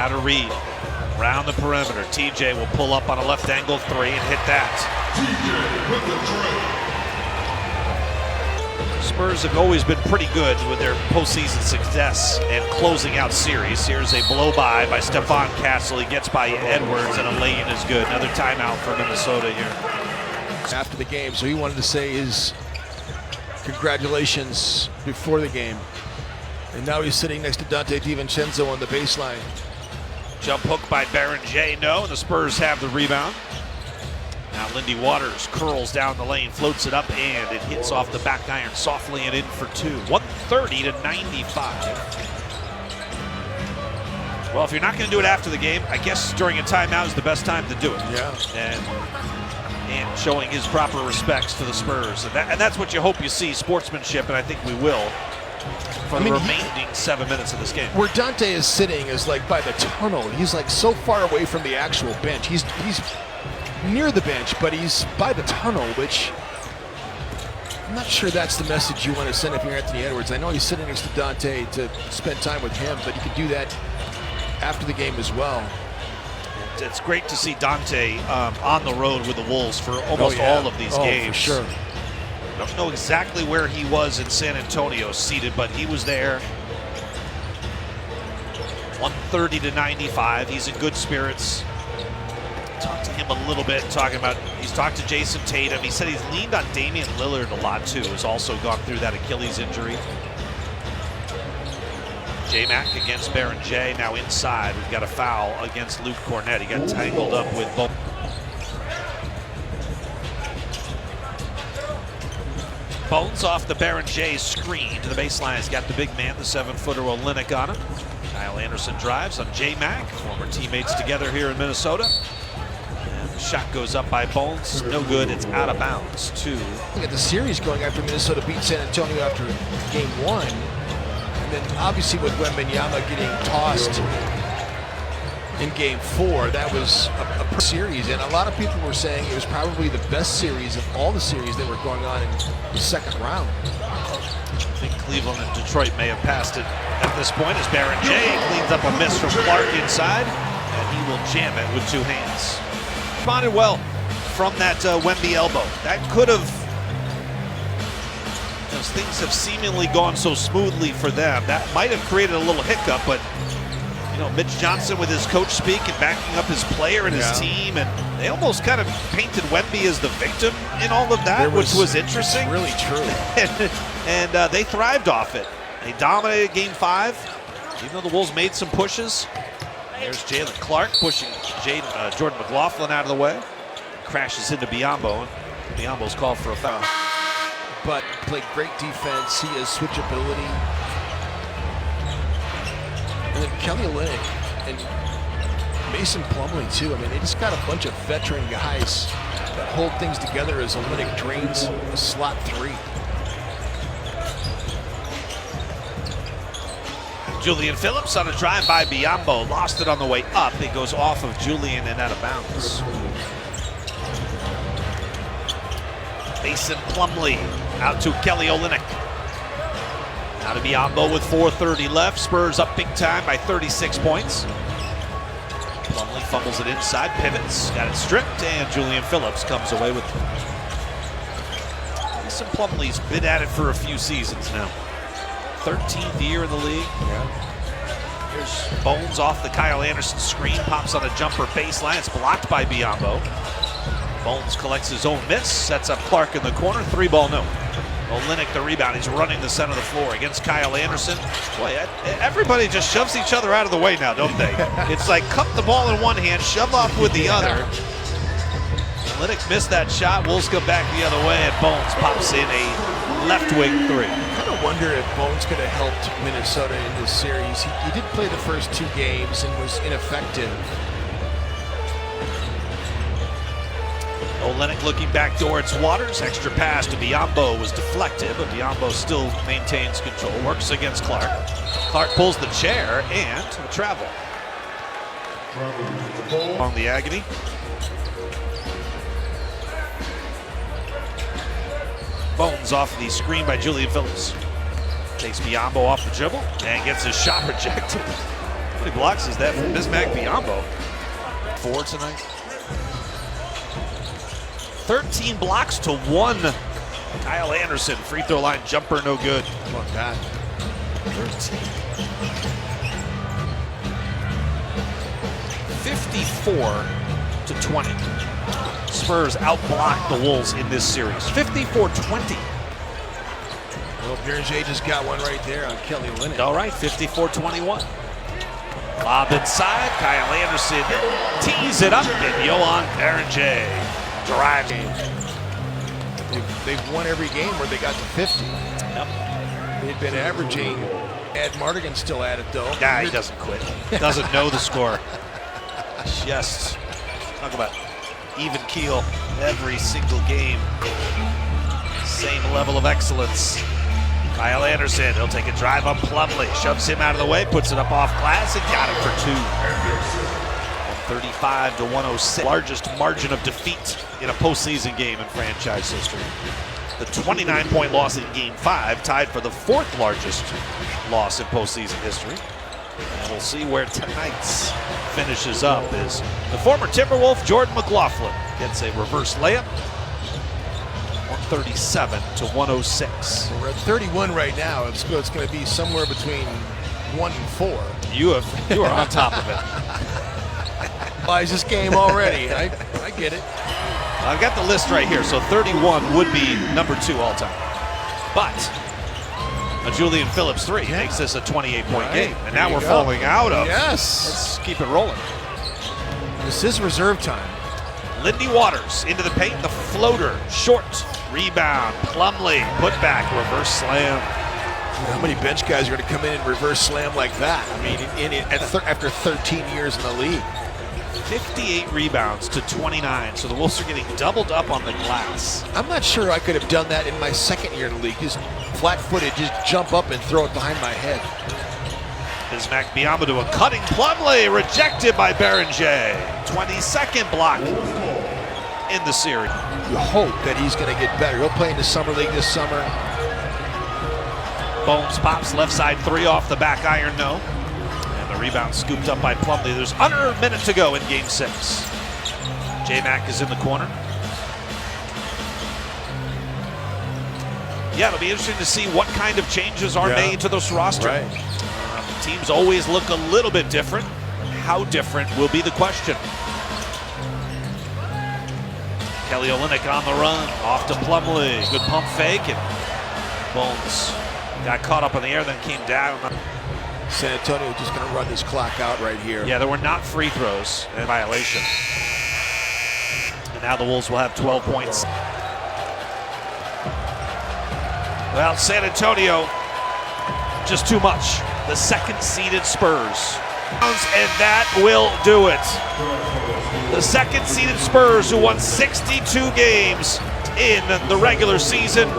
Out of read, around the perimeter. TJ will pull up on a left angle three and hit that. Spurs have always been pretty good with their postseason success and closing out series. Here's a blow by Stephon Castle. He gets by Edwards, and a lay-in is good. Another timeout for Minnesota here. After the game, so he wanted to say his congratulations before the game. And now he's sitting next to Dante DiVincenzo on the baseline. Jump hook by Baron J, no, and the Spurs have the rebound. Now Lindy Waters curls down the lane, floats it up, and it hits off the back iron softly and in for two. 130 to 95. Well, if you're not going to do it after the game, I guess during a timeout is the best time to do it. Yeah. And showing his proper respects to the Spurs. And that's what you hope you see, sportsmanship, and I think we will for the remaining 7 minutes of this game. Where Dante is sitting is like by the tunnel. He's like so far away from the actual bench. He's near the bench, but he's by the tunnel, which I'm not sure that's the message you want to send if you're Anthony Edwards. I know he's sitting next to Dante to spend time with him, but you can do that after the game as well. It's great to see Dante on the road with the Wolves for almost all of these games. For sure. I don't know exactly where he was in San Antonio seated, but he was there. 130 to 95. He's in good spirits. Talked to him a little bit, he's talked to Jason Tatum. He said he's leaned on Damian Lillard a lot too. Has also gone through that Achilles injury. J-Mac against Baron J. Now inside, we've got a foul against Luke Cornett. He got tangled up with both. Bones off the Baron J screen to the baseline. He's got the big man, the 7-footer Olynyk on him. Kyle Anderson drives on J-Mac, former teammates together here in Minnesota. And the shot goes up by Bones, no good, it's out of bounds. Look at the series going after Minnesota beat San Antonio after game one. And then obviously with Wembanyama getting tossed in game four, that was a series. And a lot of people were saying it was probably the best series of all the series that were going on in the second round. I think Cleveland and Detroit may have passed it at this point as Baron J cleans up a miss from Clark inside, and he will jam it with two hands. Responded well from that Wemby elbow. That could have, as things have seemingly gone so smoothly for them, that might have created a little hiccup, but you know, Mitch Johnson with his coach speak and backing up his player and his team, and they almost kind of painted Wemby as the victim in all of that, which was interesting. It's really true. and they thrived off it. They dominated game 5, even though the Wolves made some pushes. There's Jalen Clark pushing Jordan McLaughlin out of the way. Crashes into Biyombo, and Biyombo's called for a foul. But played great defense. He has switchability. And then Kelly Olynyk and Mason Plumlee too. I mean, they just got a bunch of veteran guys that hold things together as Olynyk drains a slot 3. Julian Phillips on a drive by Biyombo, lost it on the way up. It goes off of Julian and out of bounds. Mason Plumlee out to Kelly Olynyk. Now to Biyombo with 4:30 left. Spurs up big time by 36 points. Plumlee fumbles it inside, pivots, got it stripped, and Julian Phillips comes away with it. Mason Plumlee's been at it for a few seasons now. 13th year in the league. Here's Bones off the Kyle Anderson screen, pops on a jumper baseline. It's blocked by Biyombo. Bones collects his own miss, sets up Clark in the corner. 3-ball no. Olynyk the rebound. He's running the center of the floor against Kyle Anderson. Boy, everybody just shoves each other out of the way now, don't they? It's like cup the ball in one hand, shove off with the other. Olynyk missed that shot. Wolves come back the other way, and Bones pops in a left wing 3. I kind of wonder if Bones could have helped Minnesota in this series. He did play the first 2 games and was ineffective. Olynyk looking back towards Waters. Extra pass to Biyombo was deflected, but Biyombo still maintains control. Works against Clark. Clark pulls the chair and travel. On the agony. Bones off the screen by Julian Phillips. Takes Biyombo off the dribble and gets his shot rejected. How many blocks is that from Bismack Biyombo? 4 tonight. 13 blocks to 1. Kyle Anderson, free throw line jumper, no good. Come on, God. 13. 54 to 20. Spurs outblocked the Wolves in this series. 54-20. Well, Berger just got one right there on Kelly Olynyk. All right, 54-21. Lob inside. Kyle Anderson tees it up, and Johan Berger drives. They've won every game where they got to 50. Yep. They've been averaging. Ed Mardigan still at it, though. Nah, he doesn't quit. Doesn't know the score. Just talk about even keel every single game. Same level of excellence. Kyle Anderson, he'll take a drive on Plumlee, shoves him out of the way, puts it up off glass, and got it for 2. 135 to 106. Largest margin of defeat in a postseason game in franchise history. The 29-point loss in Game 5 tied for the 4th largest loss in postseason history. And we'll see where tonight's finishes up as the former Timberwolf Jordan McLaughlin gets a reverse layup. 137 to 106. We're at 31 right now. It's going to be somewhere between 1 and 4. You are on top of it. Buys this game already. I get it. I've got the list right here, so 31 would be number 2 all time. But a Julian Phillips 3 makes this a 28-point game, and now we're falling out of. Yes. Let's keep it rolling. This is reserve time. Lindy Waters into the paint, the floater, short, rebound, Plumlee, put back, reverse slam. How many bench guys are going to come in and reverse slam like that? I mean, after 13 years in the league. 58 rebounds to 29, so the Wolves are getting doubled up on the glass. I'm not sure I could have done that in my second year in the league. Just flat-footed, just jump up and throw it behind my head. Bismack Biyombo to a cutting Plumlee, rejected by Berger. 22nd block in the series. You hope that he's going to get better. He'll play in the summer league this summer. Bones pops left side 3 off the back iron, no. And the rebound scooped up by Plumlee. There's under a minute to go in Game 6. J-Mac is in the corner. Yeah, it'll be interesting to see what kind of changes are made to this roster. Right. Teams always look a little bit different. How different will be the question. Kelly Olynyk on the run, off to Plumlee. Good pump fake, and Bones got caught up in the air, then came down. San Antonio just going to run this clock out right here. Yeah, there were not free throws in violation. And now the Wolves will have 12 points. Well, San Antonio, just too much. The second-seeded Spurs. And that will do it. The second-seeded Spurs, who won 62 games in the regular season,